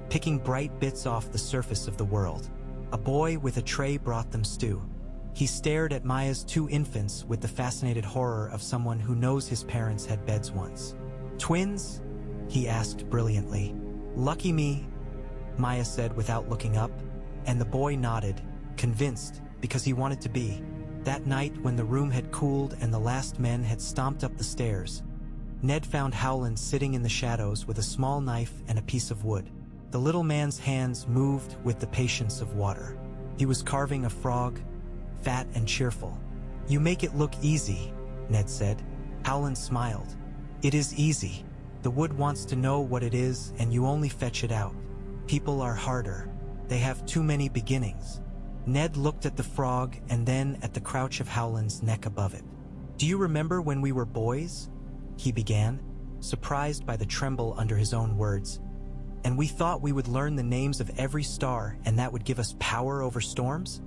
picking bright bits off the surface of the world. A boy with a tray brought them stew. He stared at Maya's 2 infants with the fascinated horror of someone who knows his parents had beds once. "Twins?" he asked brilliantly. "Lucky me," Maya said without looking up, and the boy nodded, convinced, because he wanted to be. That night, when the room had cooled and the last men had stomped up the stairs, Ned found Howland sitting in the shadows with a small knife and a piece of wood. The little man's hands moved with the patience of water. He was carving a frog, fat and cheerful. "You make it look easy," Ned said. Howland smiled. "It is easy. The wood wants to know what it is and you only fetch it out. People are harder. They have too many beginnings." Ned looked at the frog and then at the crouch of Howland's neck above it. "Do you remember when we were boys?" he began, surprised by the tremble under his own words. "And we thought we would learn the names of every star and that would give us power over storms?"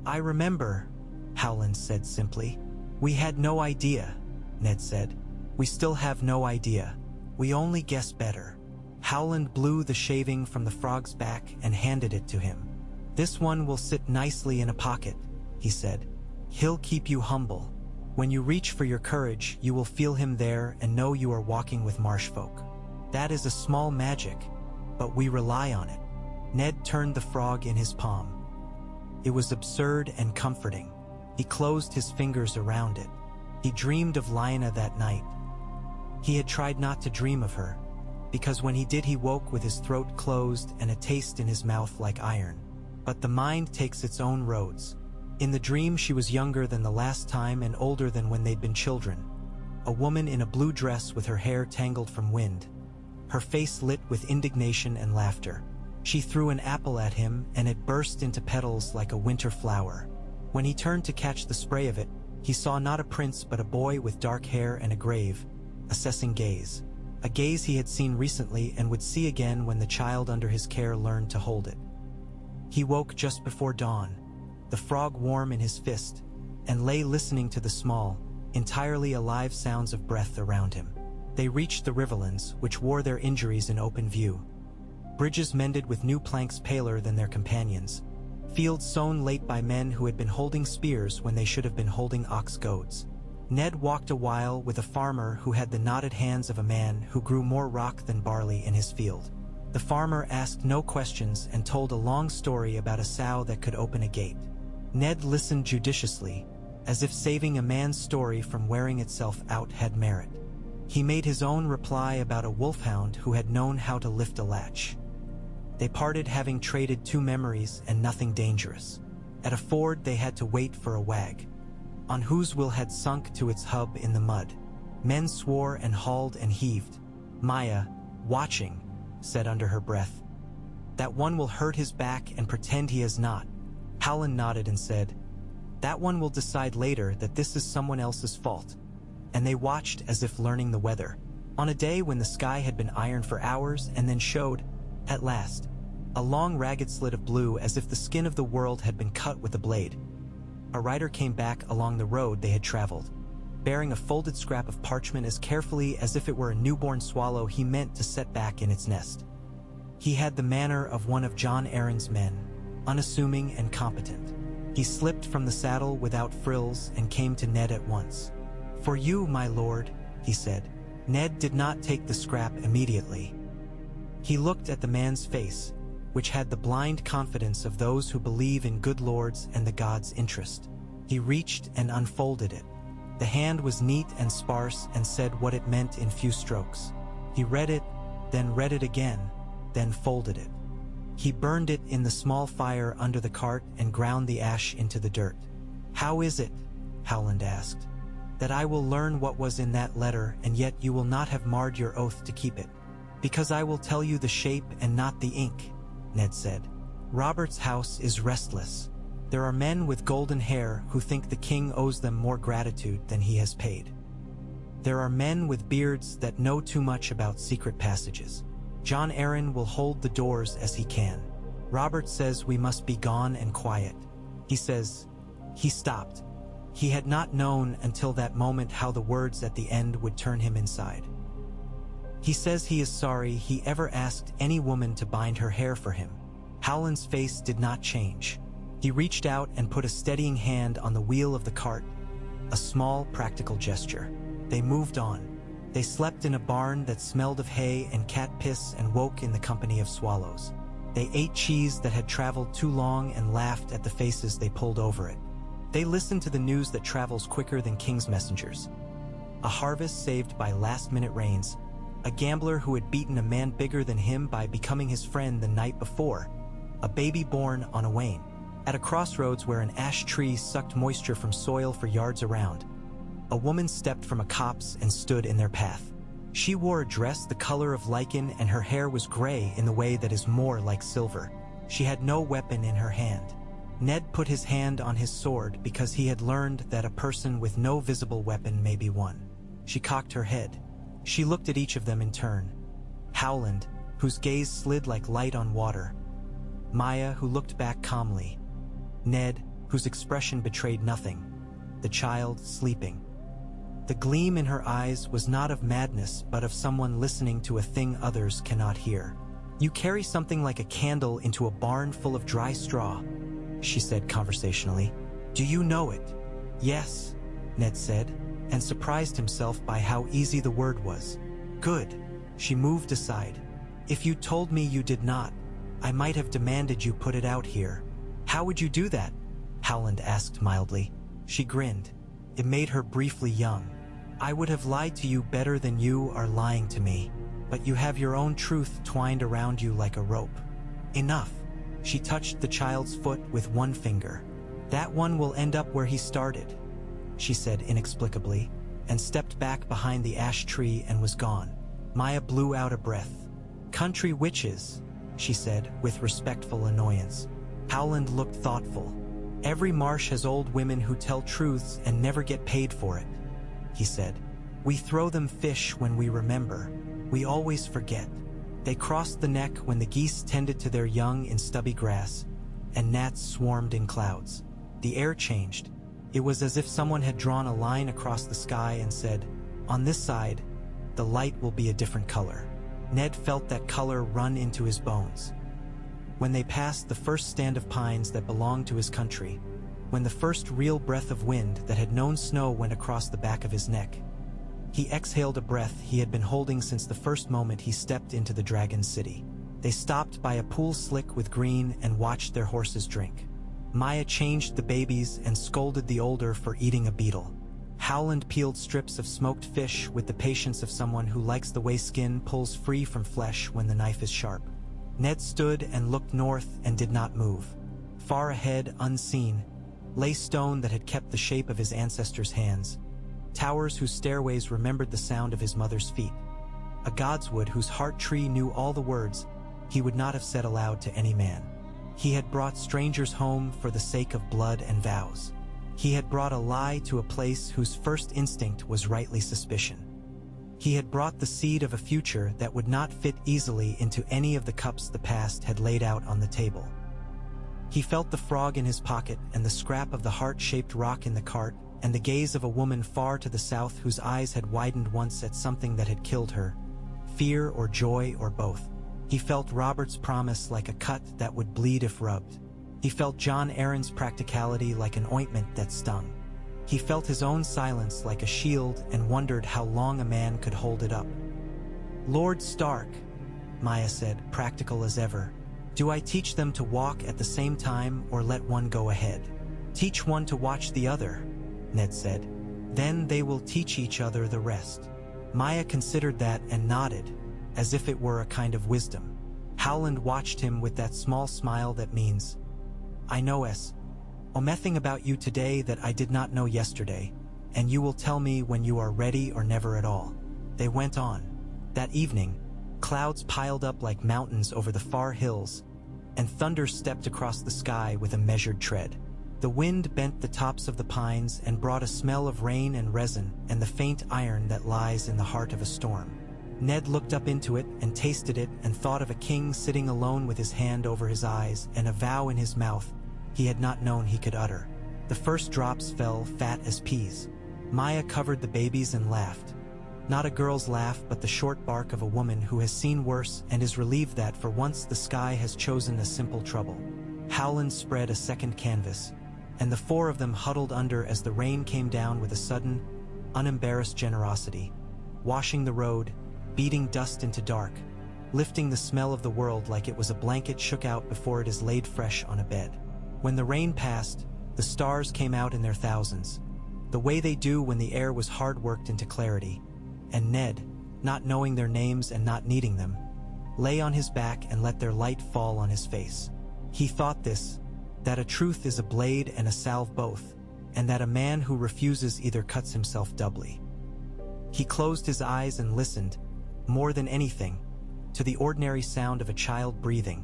"I remember," Howland said simply. "We had no idea," Ned said. "We still have no idea. We only guess better." Howland blew the shaving from the frog's back and handed it to him. "This one will sit nicely in a pocket," he said. "He'll keep you humble. When you reach for your courage, you will feel him there and know you are walking with marsh folk. That is a small magic, but we rely on it." Ned turned the frog in his palm. It was absurd and comforting. He closed his fingers around it. He dreamed of Lyanna that night. He had tried not to dream of her, because when he did he woke with his throat closed and a taste in his mouth like iron. But the mind takes its own roads. In the dream she was younger than the last time and older than when they'd been children. A woman in a blue dress with her hair tangled from wind. Her face lit with indignation and laughter. She threw an apple at him and it burst into petals like a winter flower. When he turned to catch the spray of it, he saw not a prince but a boy with dark hair and a grave, assessing gaze. A gaze he had seen recently and would see again when the child under his care learned to hold it. He woke just before dawn, the frog warm in his fist, and lay listening to the small, entirely alive sounds of breath around him. They reached the riverlands, which wore their injuries in open view. Bridges mended with new planks paler than their companions. Fields sown late by men who had been holding spears when they should have been holding ox goads. Ned walked a while with a farmer who had the knotted hands of a man who grew more rock than barley in his field. The farmer asked no questions and told a long story about a sow that could open a gate. Ned listened judiciously, as if saving a man's story from wearing itself out had merit. He made his own reply about a wolfhound who had known how to lift a latch. They parted having traded 2 memories and nothing dangerous. At a ford they had to wait for a wag, on whose will had sunk to its hub in the mud. Men swore and hauled and heaved. Maya, watching, said under her breath, "That one will hurt his back and pretend he has not." Howland nodded and said, "That one will decide later that this is someone else's fault." And they watched as if learning the weather. On a day when the sky had been iron for hours and then showed, at last, a long ragged slit of blue as if the skin of the world had been cut with a blade, a rider came back along the road they had traveled. bearing a folded scrap of parchment as carefully as if it were a newborn swallow he meant to set back in its nest. He had the manner of one of Jon Arryn's men, unassuming and competent. He slipped from the saddle without frills and came to Ned at once. "For you, my lord," he said. Ned did not take the scrap immediately. He looked at the man's face, which had the blind confidence of those who believe in good lords and the gods' interest. He reached and unfolded it. The hand was neat and sparse and said what it meant in few strokes. He read it, then read it again, then folded it. He burned it in the small fire under the cart and ground the ash into the dirt. "How is it," Howland asked, "that I will learn what was in that letter and yet you will not have marred your oath to keep it?" "Because I will tell you the shape and not the ink," Ned said. "Robert's house is restless. There are men with golden hair who think the king owes them more gratitude than he has paid. There are men with beards that know too much about secret passages. Jon Arryn will hold the doors as he can. Robert says we must be gone and quiet. He says..." He stopped. He had not known until that moment how the words at the end would turn him inside. "He says he is sorry he ever asked any woman to bind her hair for him." Howland's face did not change. He reached out and put a steadying hand on the wheel of the cart, a small, practical gesture. They moved on. They slept in a barn that smelled of hay and cat piss and woke in the company of swallows. They ate cheese that had traveled too long and laughed at the faces they pulled over it. They listened to the news that travels quicker than king's messengers. A harvest saved by last-minute rains, a gambler who had beaten a man bigger than him by becoming his friend the night before, a baby born on a wane. At a crossroads where an ash tree sucked moisture from soil for yards around, a woman stepped from a copse and stood in their path. She wore a dress the color of lichen and her hair was gray in the way that is more like silver. She had no weapon in her hand. Ned put his hand on his sword because he had learned that a person with no visible weapon may be won. She cocked her head. She looked at each of them in turn. Howland, whose gaze slid like light on water. Maya, who looked back calmly. Ned, whose expression betrayed nothing. The child, sleeping. The gleam in her eyes was not of madness, but of someone listening to a thing others cannot hear. "You carry something like a candle into a barn full of dry straw," she said conversationally. "Do you know it?" "Yes," Ned said, and surprised himself by how easy the word was. "Good." She moved aside. "If you told me you did not, I might have demanded you put it out here." "How would you do that?" Howland asked mildly. She grinned. It made her briefly young. "I would have lied to you better than you are lying to me, but you have your own truth twined around you like a rope." "Enough." She touched the child's foot with one finger. "That one will end up where he started," she said inexplicably, and stepped back behind the ash tree and was gone. Maya blew out a breath. "Country witches," she said with respectful annoyance. Howland looked thoughtful. "Every marsh has old women who tell truths and never get paid for it," he said. "We throw them fish when we remember. We always forget. They crossed the neck when the geese tended to their young in stubby grass, and gnats swarmed in clouds. The air changed. It was as if someone had drawn a line across the sky and said, 'On this side, the light will be a different color.'" Ned felt that color run into his bones. When they passed the first stand of pines that belonged to his country, when the first real breath of wind that had known snow went across the back of his neck, he exhaled a breath he had been holding since the first moment he stepped into the Dragon City. They stopped by a pool slick with green and watched their horses drink. Maya changed the babies and scolded the older for eating a beetle. Howland peeled strips of smoked fish with the patience of someone who likes the way skin pulls free from flesh when the knife is sharp. Ned stood and looked north and did not move. Far ahead, unseen, lay stone that had kept the shape of his ancestors' hands, towers whose stairways remembered the sound of his mother's feet, a godswood whose heart tree knew all the words he would not have said aloud to any man. He had brought strangers home for the sake of blood and vows. He had brought a lie to a place whose first instinct was rightly suspicion. He had brought the seed of a future that would not fit easily into any of the cups the past had laid out on the table. He felt the frog in his pocket and the scrap of the heart-shaped rock in the cart and the gaze of a woman far to the south whose eyes had widened once at something that had killed her, fear or joy or both. He felt Robert's promise like a cut that would bleed if rubbed. He felt Jon Arryn's practicality like an ointment that stung. He felt his own silence like a shield and wondered how long a man could hold it up. "Lord Stark," Maya said, practical as ever, "do I teach them to walk at the same time or let one go ahead?" "Teach one to watch the other," Ned said. "Then they will teach each other the rest." Maya considered that and nodded, as if it were a kind of wisdom. Howland watched him with that small smile that means, "I know nothing about you today that I did not know yesterday, and you will tell me when you are ready or never at all." They went on. That evening, clouds piled up like mountains over the far hills, and thunder stepped across the sky with a measured tread. The wind bent the tops of the pines and brought a smell of rain and resin and the faint iron that lies in the heart of a storm. Ned looked up into it and tasted it and thought of a king sitting alone with his hand over his eyes and a vow in his mouth he had not known he could utter. The first drops fell fat as peas. Maya covered the babies and laughed. Not a girl's laugh, but the short bark of a woman who has seen worse and is relieved that for once the sky has chosen a simple trouble. Howland spread a second canvas, and the four of them huddled under as the rain came down with a sudden, unembarrassed generosity, washing the road, beating dust into dark, lifting the smell of the world like it was a blanket shook out before it is laid fresh on a bed. When the rain passed, the stars came out in their thousands, the way they do when the air was hard-worked into clarity, and Ned, not knowing their names and not needing them, lay on his back and let their light fall on his face. He thought this, that a truth is a blade and a salve both, and that a man who refuses either cuts himself doubly. He closed his eyes and listened, more than anything, to the ordinary sound of a child breathing,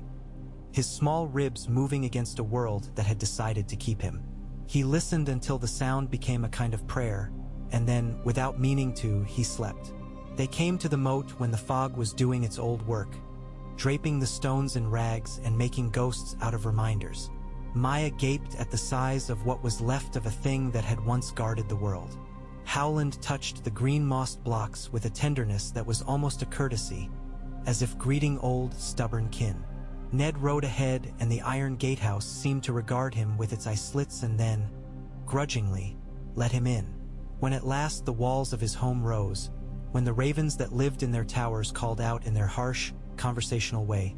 his small ribs moving against a world that had decided to keep him. He listened until the sound became a kind of prayer, and then, without meaning to, he slept. They came to the moat when the fog was doing its old work, draping the stones in rags and making ghosts out of reminders. Maya gaped at the size of what was left of a thing that had once guarded the world. Howland touched the green-mossed blocks with a tenderness that was almost a courtesy, as if greeting old, stubborn kin. Ned rode ahead, and the iron gatehouse seemed to regard him with its eye slits and then, grudgingly, let him in. When at last the walls of his home rose, when the ravens that lived in their towers called out in their harsh, conversational way,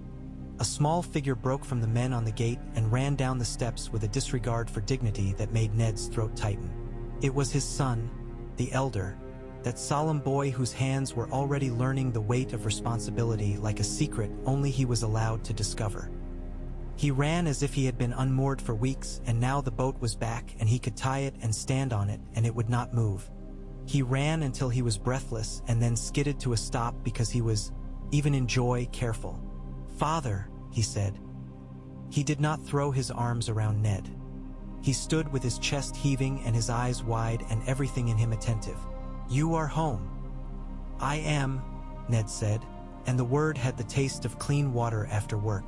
a small figure broke from the men on the gate and ran down the steps with a disregard for dignity that made Ned's throat tighten. It was his son, the elder, that solemn boy whose hands were already learning the weight of responsibility like a secret only he was allowed to discover. He ran as if he had been unmoored for weeks, and now the boat was back and he could tie it and stand on it and it would not move. He ran until he was breathless and then skidded to a stop because he was, even in joy, careful. "Father," he said. He did not throw his arms around Ned. He stood with his chest heaving and his eyes wide and everything in him attentive. "You are home." "I am," Ned said, and the word had the taste of clean water after work.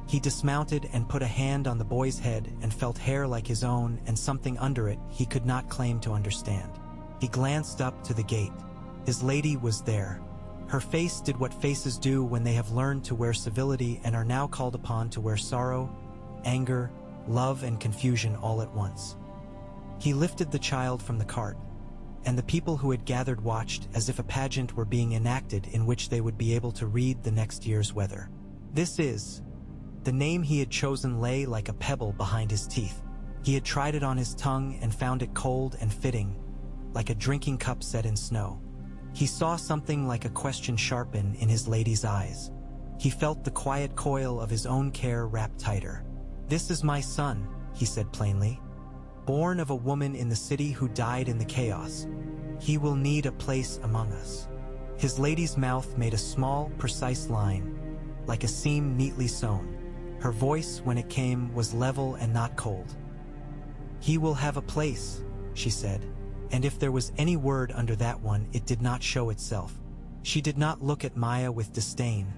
He dismounted and put a hand on the boy's head and felt hair like his own and something under it he could not claim to understand. He glanced up to the gate. His lady was there. Her face did what faces do when they have learned to wear civility and are now called upon to wear sorrow, anger, love, and confusion all at once. He lifted the child from the cart, and the people who had gathered watched as if a pageant were being enacted in which they would be able to read the next year's weather. This is... The name he had chosen lay like a pebble behind his teeth. He had tried it on his tongue and found it cold and fitting, like a drinking cup set in snow. He saw something like a question sharpen in his lady's eyes. He felt the quiet coil of his own care wrap tighter. "This is my son," he said plainly, "born of a woman in the city who died in the chaos. He will need a place among us." His lady's mouth made a small, precise line, like a seam neatly sewn. Her voice, when it came, was level and not cold. "He will have a place," she said, and if there was any word under that one, it did not show itself. She did not look at Maya with disdain,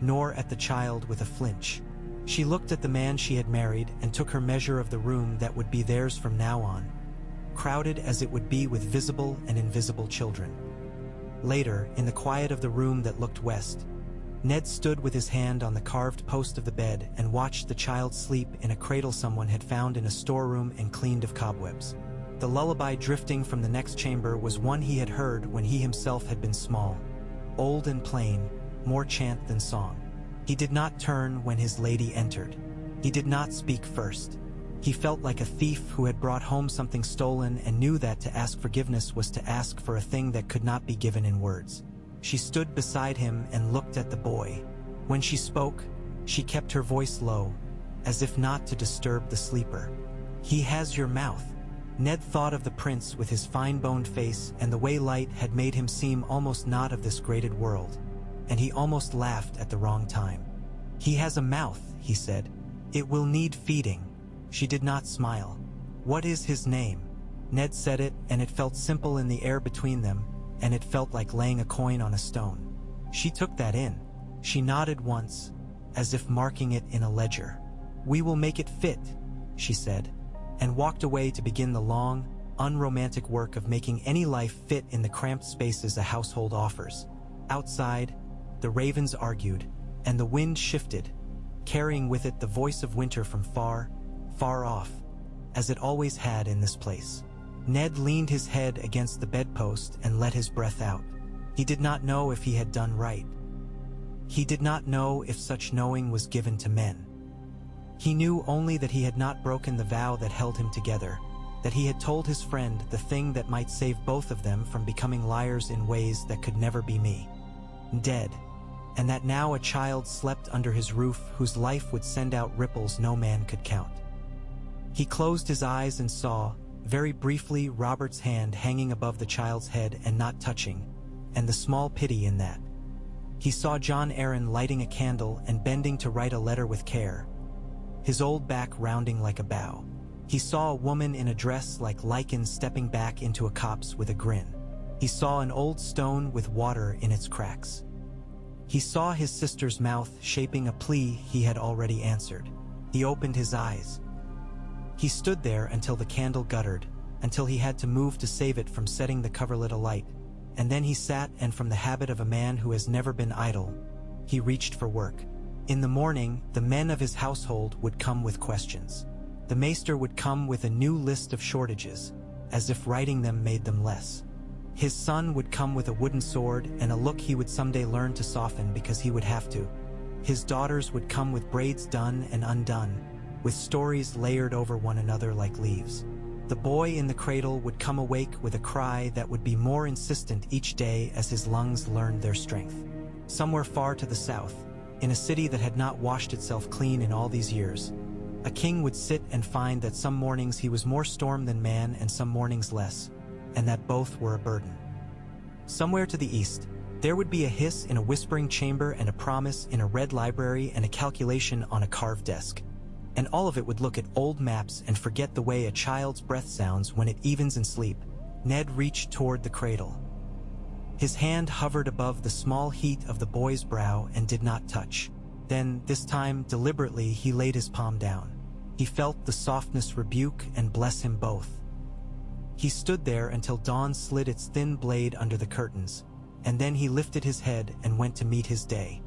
nor at the child with a flinch. She looked at the man she had married and took her measure of the room that would be theirs from now on. crowded as it would be with visible and invisible children. Later, in the quiet of the room that looked west, Ned stood with his hand on the carved post of the bed and watched the child sleep in a cradle someone had found in a storeroom and cleaned of cobwebs. The lullaby drifting from the next chamber was one he had heard when he himself had been small, old and plain, more chant than song. He did not turn when his lady entered. He did not speak first. He felt like a thief who had brought home something stolen and knew that to ask forgiveness was to ask for a thing that could not be given in words. She stood beside him and looked at the boy. When she spoke, she kept her voice low, as if not to disturb the sleeper. "He has your mouth." Ned thought of the prince with his fine-boned face and the way light had made him seem almost not of this graded world, and he almost laughed at the wrong time. "He has a mouth," he said. "It will need feeding." She did not smile. "What is his name?" Ned said it, and it felt simple in the air between them, and it felt like laying a coin on a stone. She took that in. She nodded once, as if marking it in a ledger. "We will make it fit," she said, and walked away to begin the long, unromantic work of making any life fit in the cramped spaces a household offers. Outside, the ravens argued, and the wind shifted, carrying with it the voice of winter from far, far off, as it always had in this place. Ned leaned his head against the bedpost and let his breath out. He did not know if he had done right. He did not know if such knowing was given to men. He knew only that he had not broken the vow that held him together, that he had told his friend the thing that might save both of them from becoming liars in ways that could never be me. Dead, and that now a child slept under his roof whose life would send out ripples no man could count. He closed his eyes and saw, very briefly, Robert's hand hanging above the child's head and not touching, and the small pity in that. He saw Jon Arryn lighting a candle and bending to write a letter with care, his old back rounding like a bow. He saw a woman in a dress like lichen stepping back into a copse with a grin. He saw an old stone with water in its cracks. He saw his sister's mouth shaping a plea he had already answered. He opened his eyes. He stood there until the candle guttered, until he had to move to save it from setting the coverlet alight, and then he sat, and from the habit of a man who has never been idle, he reached for work. In the morning, the men of his household would come with questions. The maester would come with a new list of shortages, as if writing them made them less. His son would come with a wooden sword and a look he would someday learn to soften because he would have to. His daughters would come with braids done and undone, with stories layered over one another like leaves. The boy in the cradle would come awake with a cry that would be more insistent each day as his lungs learned their strength. Somewhere far to the south, in a city that had not washed itself clean in all these years, a king would sit and find that some mornings he was more storm than man and some mornings less, and that both were a burden. Somewhere to the east, there would be a hiss in a whispering chamber and a promise in a red library and a calculation on a carved desk. And all of it would look at old maps and forget the way a child's breath sounds when it evens in sleep. Ned reached toward the cradle. His hand hovered above the small heat of the boy's brow and did not touch. Then, this time, deliberately, he laid his palm down. He felt the softness rebuke and bless him both. He stood there until dawn slid its thin blade under the curtains, and then he lifted his head and went to meet his day.